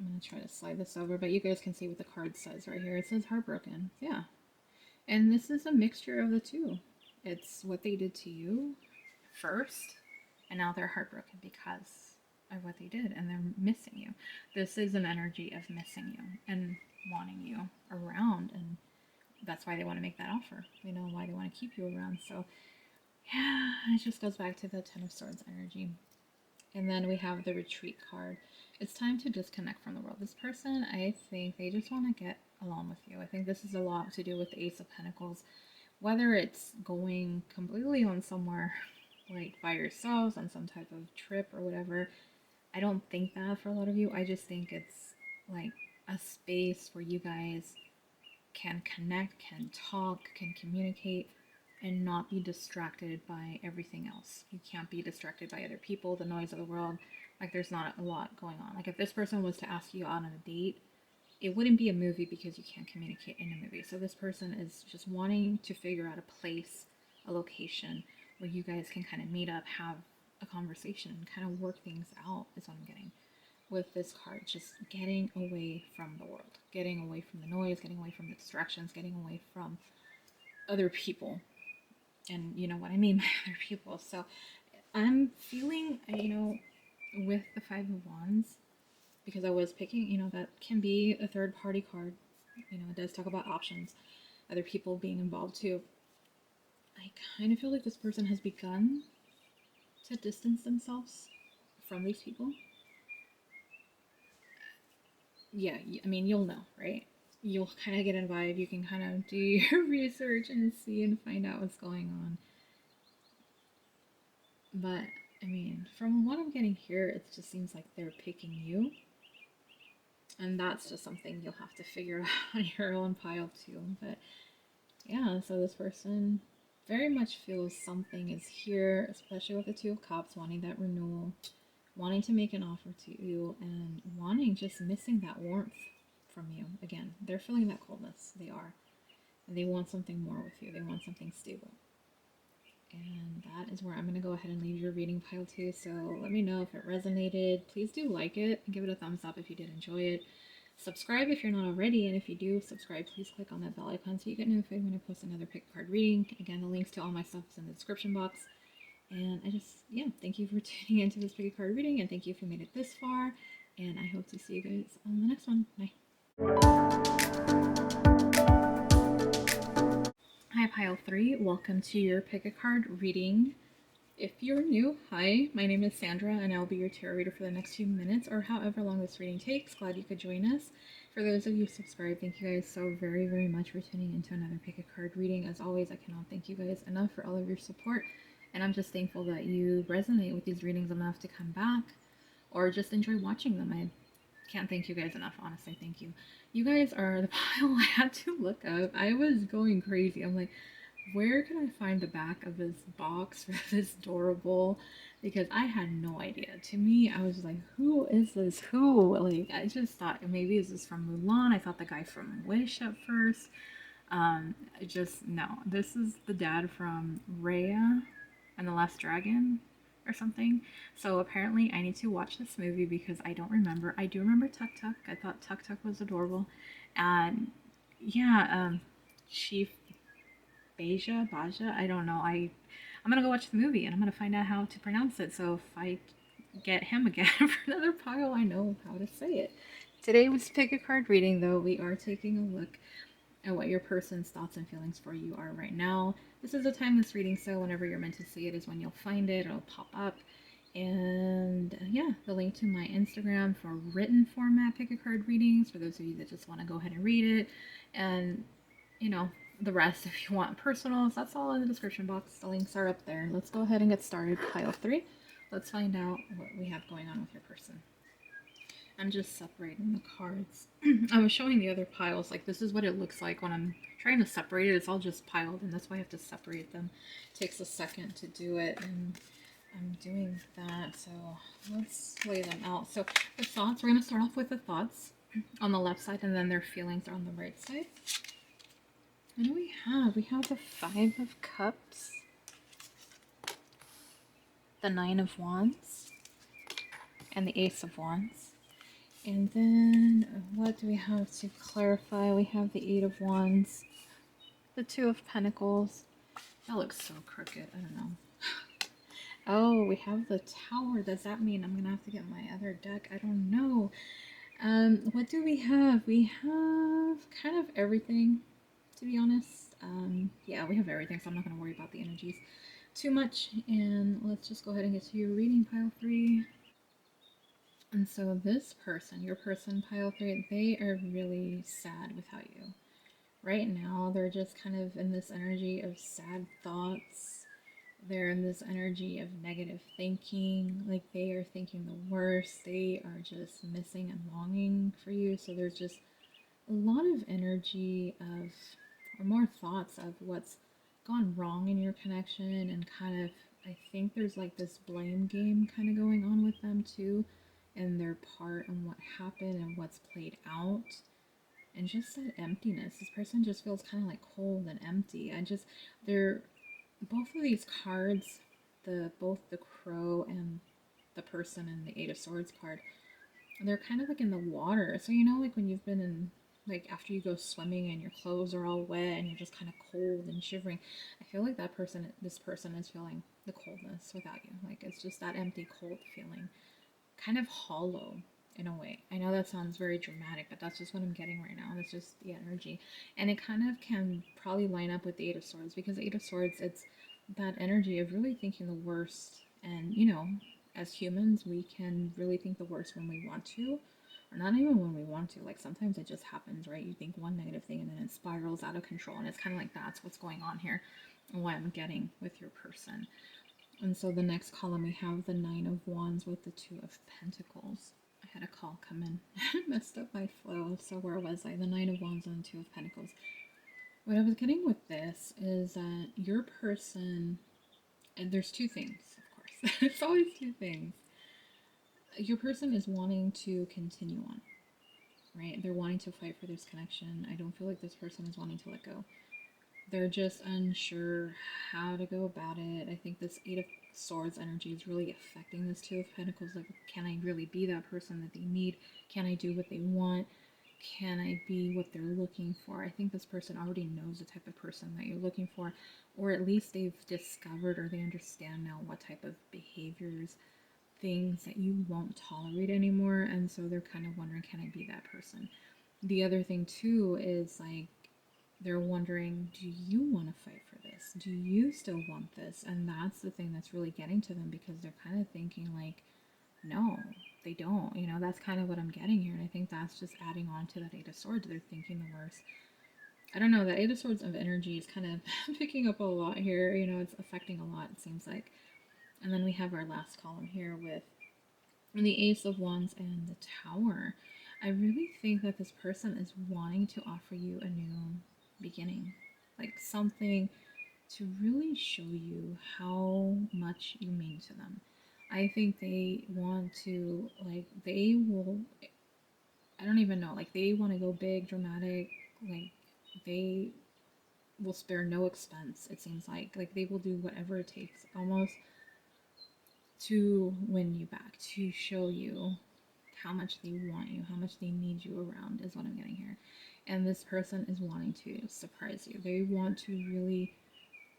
Speaker 1: I'm going to try to slide this over, but you guys can see what the card says right here. It says heartbroken. Yeah. And this is a mixture of the two. It's what they did to you first, and now they're heartbroken because of what they did, and they're missing you. This is an energy of missing you and wanting you around, and that's why they want to make that offer. They know why they want to keep you around. So, yeah, it just goes back to the Ten of Swords energy. And then we have the retreat card. It's time to disconnect from the world. This person, I think they just want to get along with you. I think this is a lot to do with the Ace of Pentacles. Whether it's going completely on somewhere like by yourselves on some type of trip or whatever, I don't think that for a lot of you. I just think it's like a space where you guys can connect, can talk, can communicate, and not be distracted by everything else. You can't be distracted by other people, the noise of the world. Like, there's not a lot going on. Like, if this person was to ask you out on a date, it wouldn't be a movie because you can't communicate in a movie. So this person is just wanting to figure out a place, a location where you guys can kind of meet up, have a conversation, and kind of work things out, is what I'm getting with this card. Just getting away from the world, getting away from the noise, getting away from the distractions, getting away from other people. And you know what I mean by other people. So I'm feeling, with the Five of Wands, because I was picking, that can be a third party card. It does talk about options, other people being involved too. I kind of feel like this person has begun to distance themselves from these people. Yeah, I mean, you'll know, right? You'll kind of get a vibe. You can kind of do your research and see and find out what's going on. But, I mean, from what I'm getting here, it just seems like they're picking you. And that's just something you'll have to figure out on your own pile too. But yeah, so this person very much feels something is here, especially with the Two of Cups, wanting that renewal, wanting to make an offer to you, and wanting, just missing that warmth from you. Again, they're feeling that coldness. They are. And they want something more with you. They want something stable. And that is where I'm going to go ahead and leave your reading pile too. So let me know if it resonated. Please do like it and give it a thumbs up if you did enjoy it. Subscribe if you're not already, and if you do subscribe, please click on that bell icon so you get notified when I post another pick a card reading. Again, the links to all my stuff is in the description box. And thank you for tuning into this pick a card reading, and thank you if you made it this far. And I hope to see you guys on the next one. Bye. Hi, Pile 3. Welcome to your pick a card reading. If you're new, hi, my name is Sandra, and I'll be your tarot reader for the next few minutes, or however long this reading takes. Glad you could join us. For those of you subscribed, thank you guys so very, very much for tuning into another pick a card reading. As always, I cannot thank you guys enough for all of your support, and I'm just thankful that you resonate with these readings enough to come back, or just enjoy watching them. I can't thank you guys enough, honestly. Thank you. You guys are the pile I had to look up. I was going crazy. I'm like, where can I find the back of this box for this Dorable? Because I had no idea. To me, I was like, who is this? Who? Like, I just thought maybe is this from Mulan? I thought the guy from Wish at first. No. This is the dad from Raya and the Last Dragon or something. So apparently I need to watch this movie because I don't remember. I do remember Tuk Tuk. I thought Tuk Tuk was adorable. And yeah, Chief Baja, I don't know. I'm gonna go watch the movie and I'm gonna find out how to pronounce it. So if I get him again for another pile, I know how to say it. Today was pick a card reading, though. We are taking a look at what your person's thoughts and feelings for you are right now. This is a timeless reading, so whenever you're meant to see it is when you'll find it. It'll pop up. And the link to my Instagram for written format pick a card readings for those of you that just want to go ahead and read it. And the rest, if you want personals, that's all in the description box. The links are up there. Let's go ahead and get started. Pile 3. Let's find out what we have going on with your person. I'm just separating the cards. I was showing the other piles, like this is what it looks like when I'm trying to separate it. It's all just piled, and that's why I have to separate them. It takes a second to do it, and I'm doing that. So let's lay them out. So the thoughts, we're going to start off with the thoughts on the left side, and then their feelings are on the right side. What do we have? We have the Five of Cups, the Nine of Wands, and the Ace of Wands. And then what do we have to clarify? We have the Eight of Wands, the Two of Pentacles. That looks so crooked. I don't know. Oh, we have the Tower. Does that mean I'm going to have to get my other deck? I don't know. What do we have? We have kind of everything, to be honest. Yeah, we have everything, so I'm not going to worry about the energies too much. And let's just go ahead and get to your reading, pile 3. And so this person, your person, pile 3, they are really sad without you. Right now, they're just kind of in this energy of sad thoughts. They're in this energy of negative thinking. Like they are thinking the worst. They are just missing and longing for you. So there's just a lot of energy of, or more thoughts of what's gone wrong in your connection, and kind of, I think there's like this blame game kind of going on with them too, and their part in what happened and what's played out, and just that emptiness. This person just feels kind of like cold and empty. They're, both of these cards, both the crow and the person and the Eight of Swords card, they're kind of like in the water. So you know, like when you've been in, like after you go swimming and your clothes are all wet and you're just kind of cold and shivering. I feel like this person is feeling the coldness without you. Like it's just that empty, cold feeling, kind of hollow in a way. I know that sounds very dramatic, but that's just what I'm getting right now. It's just the energy, and it kind of can probably line up with the Eight of Swords, because the Eight of Swords, it's that energy of really thinking the worst. And you know, as humans, we can really think the worst when we want to, or not even when we want to. Like sometimes it just happens, right? You think one negative thing and then it spirals out of control, and it's kind of like that's what's going on here, and what I'm getting with your person. And so the next column, we have the Nine of Wands with the Two of Pentacles. I had a call come in, messed up my flow. So where was I? The Nine of Wands and the Two of Pentacles. What I was getting with this is that your person, and there's two things, of course. It's always two things. Your person is wanting to continue on, right? They're wanting to fight for this connection. I don't feel like this person is wanting to let go. They're just unsure how to go about it. I think this Eight of Swords energy is really affecting this Two of Pentacles. Like, can I really be that person that they need? Can I do what they want? Can I be what they're looking for? I think this person already knows the type of person that you're looking for, or at least they've discovered, or they understand now what type of behaviors, things that you won't tolerate anymore. And so they're kind of wondering, can I be that person? The other thing too is like, they're wondering, do you want to fight for this? Do you still want this? And that's the thing that's really getting to them, because they're kind of thinking like, no, they don't. You know, that's kind of what I'm getting here. And I think that's just adding on to that Eight of Swords. They're thinking the worst. I don't know, that Eight of Swords of energy is kind of picking up a lot here. You know, it's affecting a lot, it seems like. And then we have our last column here with the Ace of Wands and the Tower. I really think that this person is wanting to offer you a new beginning, like something to really show you how much you mean to them. I think they want to, like, they will, I don't even know, like, they want to go big, dramatic, like, they will spare no expense, it seems like. Like, they will do whatever it takes, almost, to win you back, to show you how much they want you, how much they need you around, is what I'm getting here. And this person is wanting to surprise you. They want to really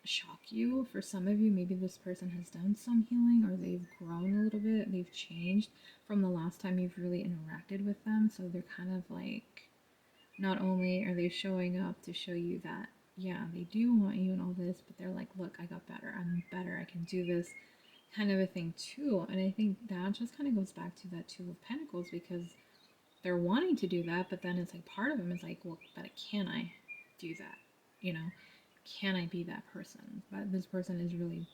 Speaker 1: shock you. For some of you, maybe this person has done some healing, or they've grown a little bit, they've changed from the last time you've really interacted with them. So they're kind of like, not only are they showing up to show you that, yeah, they do want you and all this, but they're like, look, I got better, I'm better, I can do this, kind of a thing too. And I think that just kind of goes back to that Two of Pentacles, because they're wanting to do that, but then it's like part of them is like, well, but can I do that? You know, can I be that person? But this person is really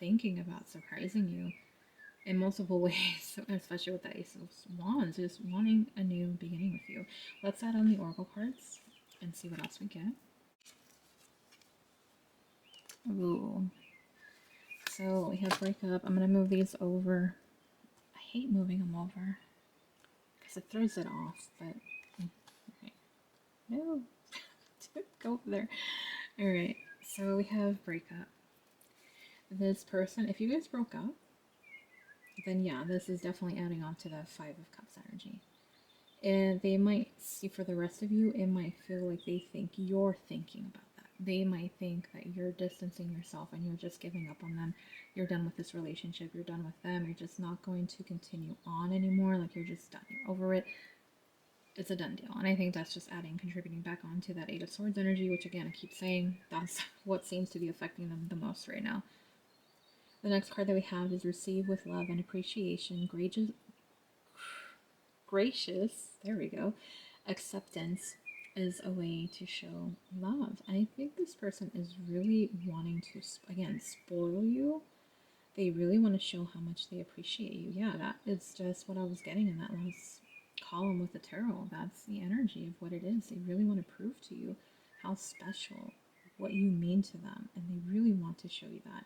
Speaker 1: thinking about surprising you. in multiple ways, especially with the Ace of Wands, is wanting a new beginning with you. Let's add on the Oracle cards and see what else we get. Ooh. So we have breakup. I'm going to move these over. I hate moving them over because it throws it off, but okay. No, go over there. Alright, so we have breakup. This person, if you guys broke up, then yeah, this is definitely adding on to the Five of Cups energy. And they might see, for the rest of you, it might feel like they think you're thinking about that. They might think that you're distancing yourself and you're just giving up on them. You're done with this relationship. You're done with them. You're just not going to continue on anymore. Like, you're just done. You're over it. It's a done deal. And I think that's just contributing back onto that Eight of Swords energy, which again, I keep saying, that's what seems to be affecting them the most right now. The next card that we have is Receive with Love and Appreciation. Gracious, there we go. Acceptance is a way to show love. I think this person is really wanting to, again, spoil you. They really want to show how much they appreciate you. Yeah, that is just what I was getting in that last column with the tarot. That's the energy of what it is. They really want to prove to you how special, what you mean to them, and they really want to show you that.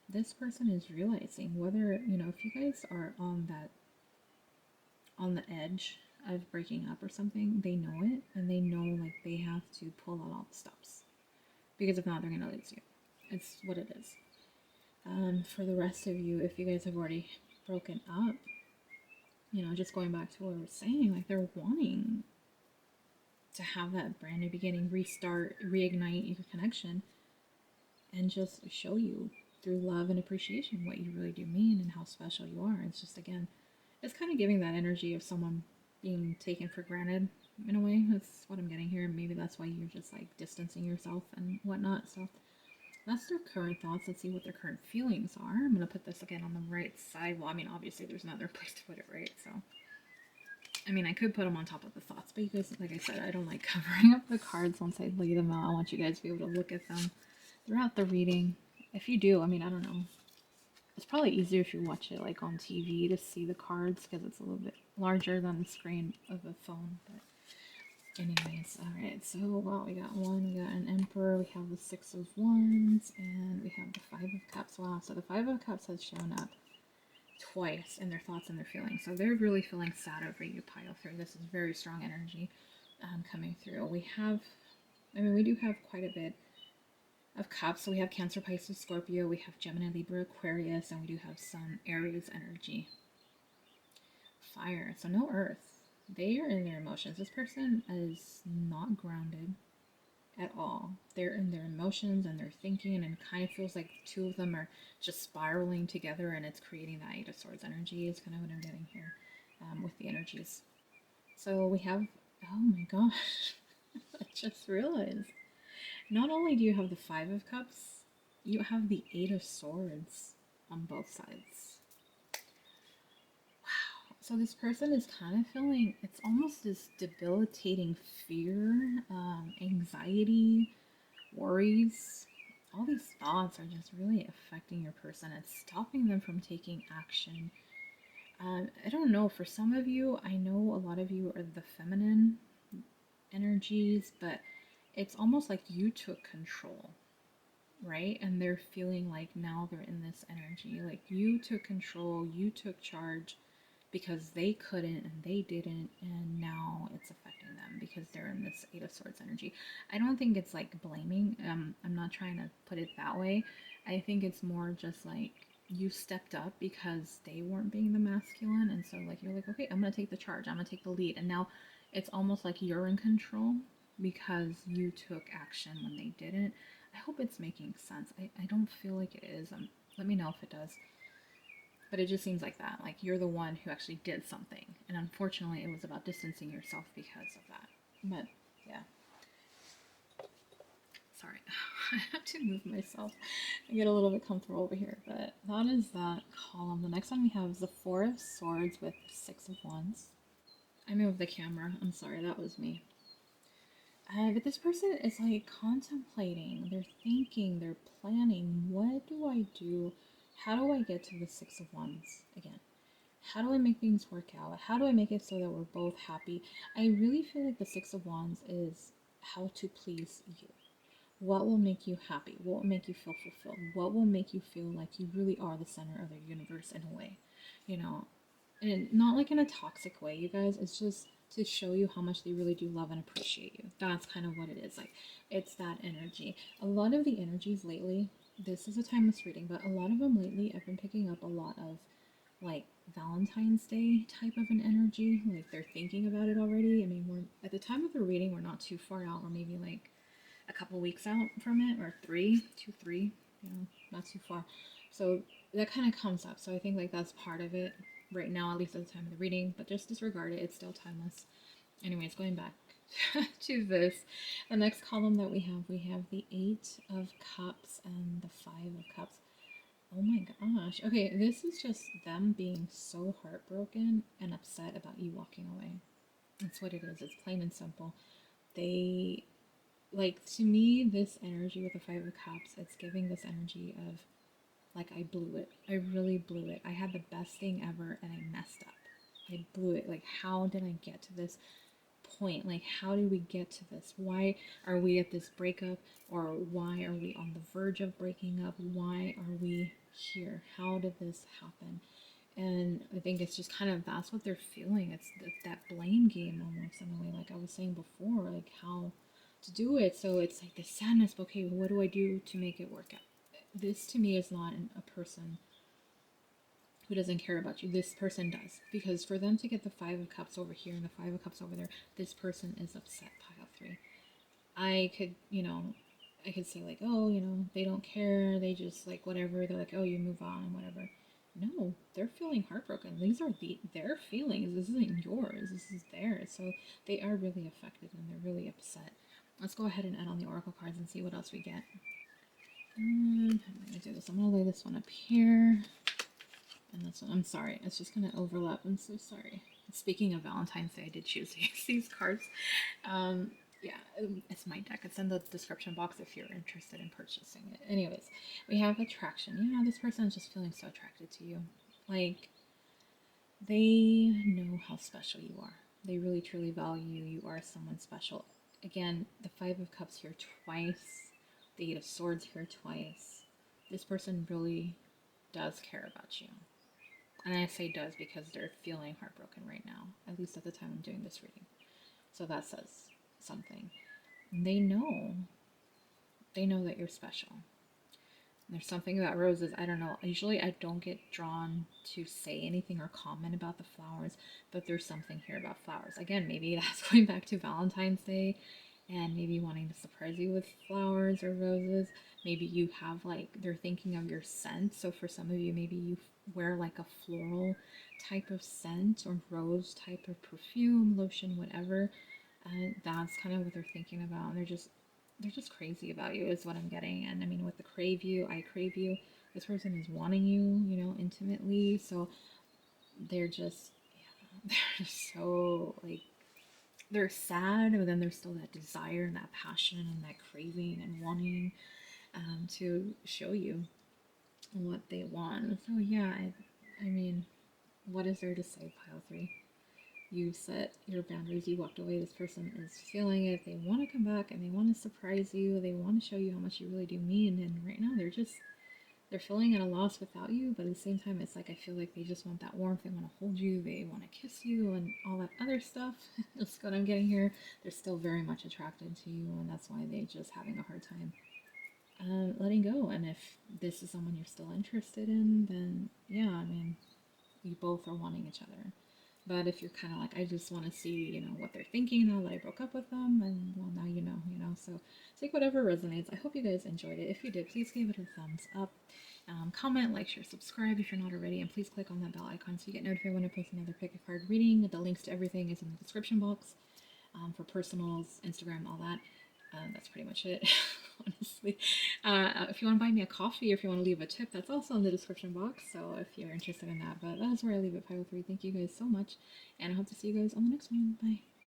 Speaker 1: This person is realizing whether, if you guys are on the edge of breaking up or something, they know it, and they know like they have to pull out all the stops, because if not, they're gonna lose you. It's what it is. For the rest of you, if you guys have already broken up, just going back to what I was saying, like they're wanting to have that brand new beginning, restart, reignite your connection, and just show you through love and appreciation what you really do mean and how special you are. It's just, again, it's kind of giving that energy of someone being taken for granted in a way. That's what I'm getting here. Maybe that's why you're just like distancing yourself and whatnot. So that's their current thoughts. Let's see what their current feelings are. I'm going to put this again on the right side. Well, I mean, obviously there's another place to put it, right? So, I mean, I could put them on top of the thoughts, but you guys, like I said, I don't like covering up the cards once I lay them out. I want you guys to be able to look at them throughout the reading. If you do, I mean, I don't know. It's probably easier if you watch it like on TV to see the cards because it's a little bit larger than the screen of a phone. But anyways, alright, so wow, we got an Emperor, we have the Six of Wands, and we have the Five of Cups. Wow, so the Five of Cups has shown up twice in their thoughts and their feelings. So they're really feeling sad over you, pile through. This is very strong energy coming through. We do have quite a bit of Cups. So we have Cancer, Pisces, Scorpio, we have Gemini, Libra, Aquarius, and we do have some Aries energy. Fire, so no Earth. They are in their emotions. This person is not grounded at all. They're in their emotions and their thinking, and it kind of feels like two of them are just spiraling together, and it's creating that Eight of Swords energy is kind of what I'm getting here with the energies. So we have, oh my gosh, I just realized. Not only do you have the Five of Cups, you have the Eight of Swords on both sides. Wow. So this person is kind of feeling, it's almost this debilitating fear, anxiety, worries. All these thoughts are just really affecting your person. It's stopping them from taking action. I don't know, for some of you, I know a lot of you are the feminine energies, but it's almost like you took control, right? And they're feeling like now they're in this energy. Like you took control, you took charge because they couldn't and they didn't, and now it's affecting them because they're in this Eight of Swords energy. I don't think it's like blaming. I'm not trying to put it that way. I think it's more just like you stepped up because they weren't being the masculine, and so like you're like, okay, I'm gonna take the charge, I'm gonna take the lead, and now it's almost like you're in control because you took action when they didn't. I hope it's making sense. I don't feel like it is. Let me know if it does. But it just seems like that. Like you're the one who actually did something. And unfortunately, it was about distancing yourself because of that. But yeah. Sorry. I have to move myself. I get a little bit comfortable over here. But that is that column. The next one we have is the Four of Swords with Six of Wands. I moved the camera. I'm sorry. That was me. But this person is like contemplating, they're thinking, they're planning. What do I do How do I get to the Six of Wands again? How do I make things work out? How do I make it so that we're both happy? I really feel like the Six of Wands is how to please you. What will make you happy? What will make you feel fulfilled? What will make you feel like you really are the center of the universe in a way? You know, and not like in a toxic way, you guys. It's just to show you how much they really do love and appreciate you. That's kind of what it is. Like, it's that energy. A lot of the energies lately, this is a timeless reading, but a lot of them lately, I've been picking up a lot of like Valentine's Day type of an energy. Like they're thinking about it already. I mean, we're at the time of the reading, we're not too far out. We're maybe like a couple weeks out from it, or three, not too far. So that kind of comes up. So I think like that's part of it right now, at least at the time of the reading. But just disregard it. It's still timeless. Anyways, going back to this, the next column that we have the Eight of Cups and the Five of Cups. Oh my gosh. Okay, this is just them being so heartbroken and upset about you walking away. That's what it is. It's plain and simple. They, like, to me, this energy with the Five of Cups, it's giving this energy of, like, I blew it. I really blew it. I had the best thing ever and I messed up. I blew it. Like, how did I get to this point? Like, how did we get to this? Why are we at this breakup? Or why are we on the verge of breaking up? Why are we here? How did this happen? And I think it's just kind of that's what they're feeling. It's that blame game almost in a way, like I was saying before, like how to do it. So it's like the sadness. Okay, what do I do to make it work out? This to me is not a person who doesn't care about you. This person does. Because for them to get the Five of Cups over here and the Five of Cups over there, this person is upset, pile three. I could, I could say like, oh, they don't care. They just like whatever. They're like, oh, you move on, whatever. No, they're feeling heartbroken. These are their feelings. This isn't yours. This is theirs. So they are really affected and they're really upset. Let's go ahead and add on the oracle cards and see what else we get. I'm gonna do this. I'm gonna lay this one up here. And this one, I'm sorry, it's just gonna overlap. I'm so sorry. Speaking of Valentine's Day, I did choose these cards. Yeah, it's my deck. It's in the description box if you're interested in purchasing it. Anyways, we have attraction. Yeah, this person is just feeling so attracted to you. Like, they know how special you are. They really truly value you. You are someone special. Again, the Five of Cups here twice. The Eight of Swords here twice. This person really does care about you. And I say does because they're feeling heartbroken right now, at least at the time I'm doing this reading. So that says something. They know. They know that you're special. There's something about roses, I don't know. Usually I don't get drawn to say anything or comment about the flowers, but there's something here about flowers. Again, maybe that's going back to Valentine's Day and maybe wanting to surprise you with flowers or roses. Maybe you have like, they're thinking of your scent. So for some of you, maybe you wear like a floral type of scent or rose type of perfume, lotion, whatever. And that's kind of what they're thinking about. And they're just crazy about you is what I'm getting. And I mean, with the crave you, I crave you, this person is wanting you, intimately. So they're just, yeah, they're so like, they're sad, but then there's still that desire and that passion and that craving and wanting to show you what they want. So yeah, I mean, what is there to say, pile three? You set your boundaries, you walked away, this person is feeling it, they want to come back and they want to surprise you, they want to show you how much you really do mean, and right now they're feeling at a loss without you, but at the same time it's like I feel like they just want that warmth, they want to hold you, they want to kiss you and all that other stuff. That's what I'm getting here. They're still very much attracted to you, and that's why they're just having a hard time letting go. And if this is someone you're still interested in, then yeah, I mean, you both are wanting each other. But if you're kind of like, I just want to see, what they're thinking now that I broke up with them, and well, now you know. So take whatever resonates. I hope you guys enjoyed it. If you did, please give it a thumbs up. Comment, like, share, subscribe if you're not already, and please click on that bell icon so you get notified when I post another pick a card reading. The links to everything is in the description box for personals, Instagram, all that. That's pretty much it, honestly. If you want to buy me a coffee, or if you want to leave a tip, that's also in the description box. So if you're interested in that, but that's where I leave it, 503. Thank you guys so much, and I hope to see you guys on the next one. Bye.